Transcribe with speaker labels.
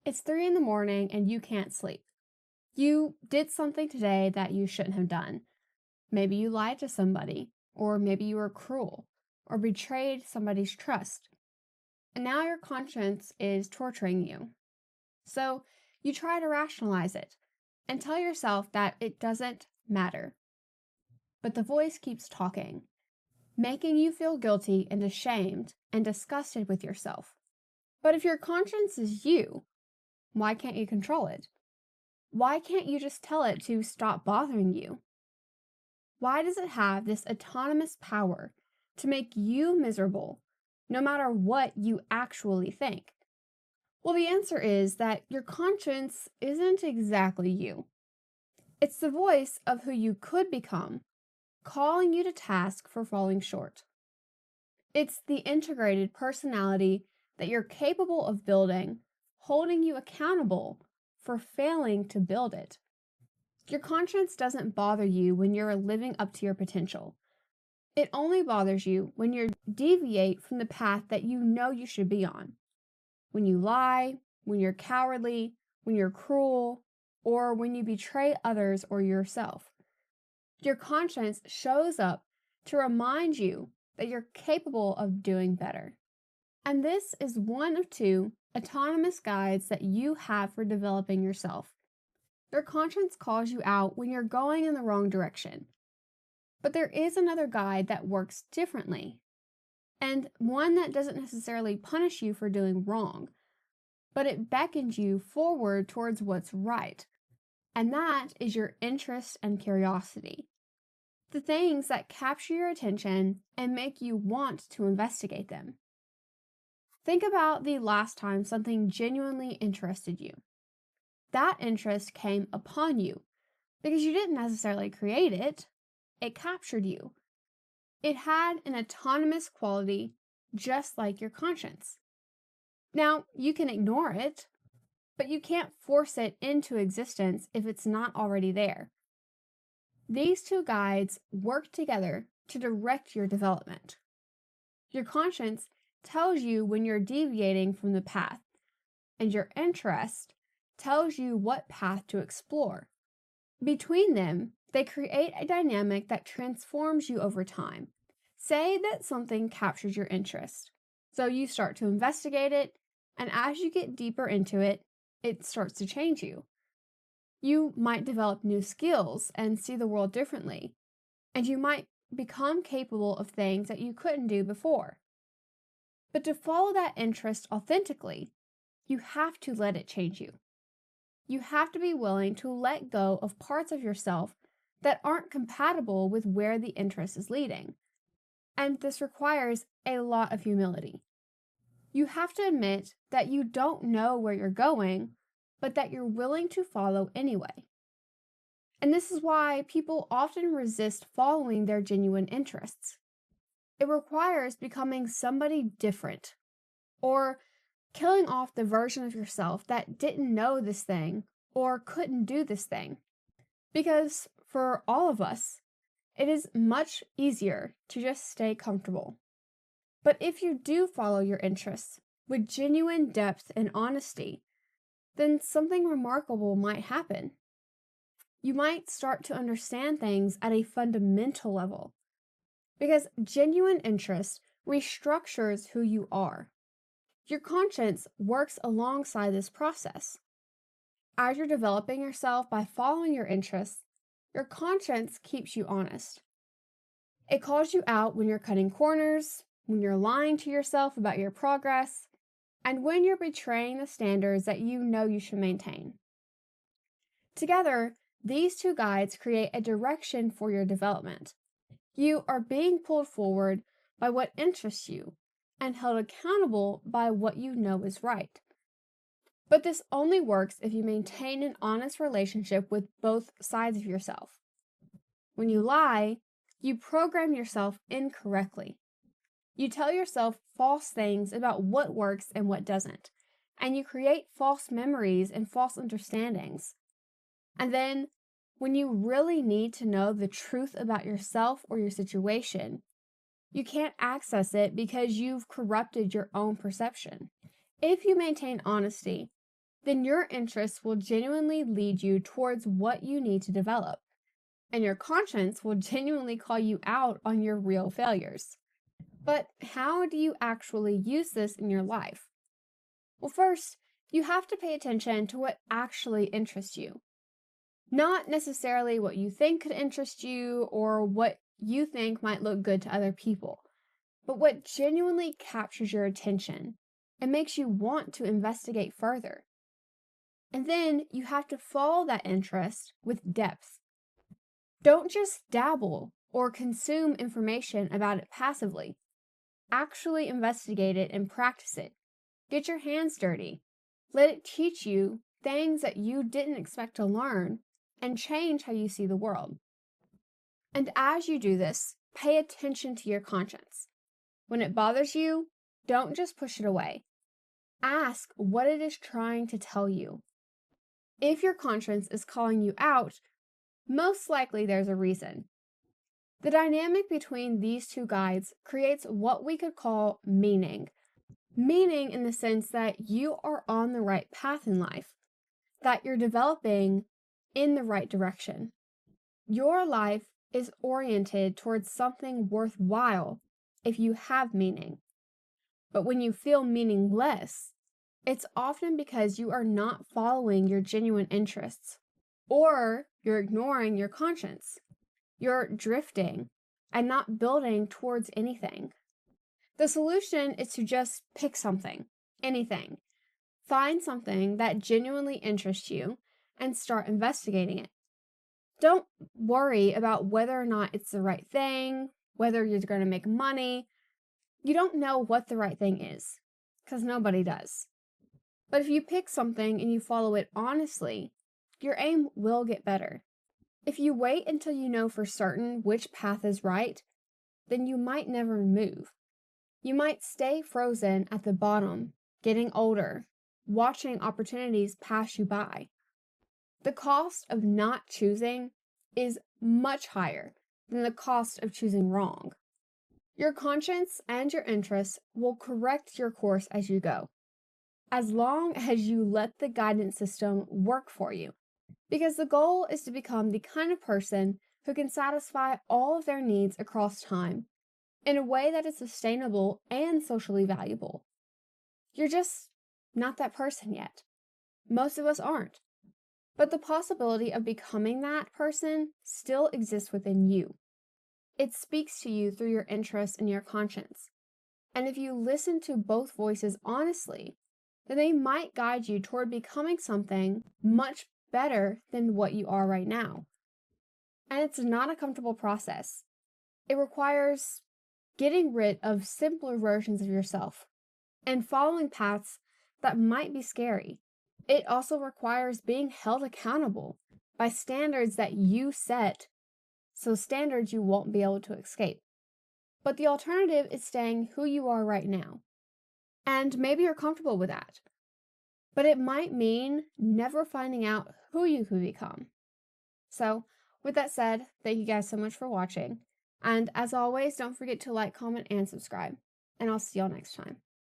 Speaker 1: It's 3 in the morning and you can't sleep. You did something today that you shouldn't have done. Maybe you lied to somebody, or maybe you were cruel, or betrayed somebody's trust. And now your conscience is torturing you. So you try to rationalize it and tell yourself that it doesn't matter. But the voice keeps talking, making you feel guilty and ashamed and disgusted with yourself. But if your conscience is you, why can't you control it? Why can't you just tell it to stop bothering you? Why does it have this autonomous power to make you miserable, no matter what you actually think? Well, the answer is that your conscience isn't exactly you. It's the voice of who you could become, calling you to task for falling short. It's the integrated personality that you're capable of building, holding you accountable for failing to build it. Your conscience doesn't bother you when you're living up to your potential. It only bothers you when you deviate from the path that you know you should be on. When you lie, when you're cowardly, when you're cruel, or when you betray others or yourself. Your conscience shows up to remind you that you're capable of doing better. And this is one of two autonomous guides that you have for developing yourself. Your conscience calls you out when you're going in the wrong direction. But there is another guide that works differently, and one that doesn't necessarily punish you for doing wrong, but it beckons you forward towards what's right. And that is your interest and curiosity. The things that capture your attention and make you want to investigate them. Think about the last time something genuinely interested you. That interest came upon you because you didn't necessarily create it, it captured you. It had an autonomous quality just like your conscience. Now, you can ignore it, but you can't force it into existence if it's not already there. These two guides work together to direct your development. Your conscience tells you when you're deviating from the path, and your interest tells you what path to explore. Between them, they create a dynamic that transforms you over time. Say that something captures your interest. So you start to investigate it, and as you get deeper into it, it starts to change you. You might develop new skills and see the world differently, and you might become capable of things that you couldn't do before. But to follow that interest authentically, you have to let it change you. You have to be willing to let go of parts of yourself that aren't compatible with where the interest is leading. And this requires a lot of humility. You have to admit that you don't know where you're going, but that you're willing to follow anyway. And this is why people often resist following their genuine interests. It requires becoming somebody different, or killing off the version of yourself that didn't know this thing or couldn't do this thing. Because for all of us, it is much easier to just stay comfortable. But if you do follow your interests with genuine depth and honesty, then something remarkable might happen. You might start to understand things at a fundamental level, because genuine interest restructures who you are. Your conscience works alongside this process. As you're developing yourself by following your interests, your conscience keeps you honest. It calls you out when you're cutting corners, when you're lying to yourself about your progress, and when you're betraying the standards that you know you should maintain. Together, these two guides create a direction for your development. You are being pulled forward by what interests you and held accountable by what you know is right. But this only works if you maintain an honest relationship with both sides of yourself. When you lie, you program yourself incorrectly. You tell yourself false things about what works and what doesn't, and you create false memories and false understandings. And then, when you really need to know the truth about yourself or your situation, you can't access it because you've corrupted your own perception. If you maintain honesty, then your interests will genuinely lead you towards what you need to develop, and your conscience will genuinely call you out on your real failures. But how do you actually use this in your life? Well, first, you have to pay attention to what actually interests you. Not necessarily what you think could interest you or what you think might look good to other people, but what genuinely captures your attention and makes you want to investigate further. And then you have to follow that interest with depth. Don't just dabble or consume information about it passively. Actually investigate it and practice it. Get your hands dirty. Let it teach you things that you didn't expect to learn and change how you see the world. And as you do this, pay attention to your conscience. When it bothers you, don't just push it away. Ask what it is trying to tell you. If your conscience is calling you out, most likely there's a reason. The dynamic between these two guides creates what we could call meaning. Meaning in the sense that you are on the right path in life, that you're developing in the right direction. Your life is oriented towards something worthwhile if you have meaning. But when you feel meaningless, it's often because you are not following your genuine interests, or you're ignoring your conscience. You're drifting and not building towards anything. The solution is to just pick something, anything. Find something that genuinely interests you and start investigating it. Don't worry about whether or not it's the right thing, whether you're going to make money. You don't know what the right thing is, because nobody does. But if you pick something and you follow it honestly, your aim will get better. If you wait until you know for certain which path is right, then you might never move. You might stay frozen at the bottom, getting older, watching opportunities pass you by. The cost of not choosing is much higher than the cost of choosing wrong. Your conscience and your interests will correct your course as you go, as long as you let the guidance system work for you. Because the goal is to become the kind of person who can satisfy all of their needs across time in a way that is sustainable and socially valuable. You're just not that person yet. Most of us aren't. But the possibility of becoming that person still exists within you. It speaks to you through your interests and your conscience. And if you listen to both voices honestly, then they might guide you toward becoming something much better than what you are right now. And it's not a comfortable process. It requires getting rid of simpler versions of yourself and following paths that might be scary. It also requires being held accountable by standards that you set, so standards you won't be able to escape. But the alternative is staying who you are right now. And maybe you're comfortable with that. But it might mean never finding out who you could become. So, with that said, thank you guys so much for watching. And as always, don't forget to like, comment, and subscribe. And I'll see y'all next time.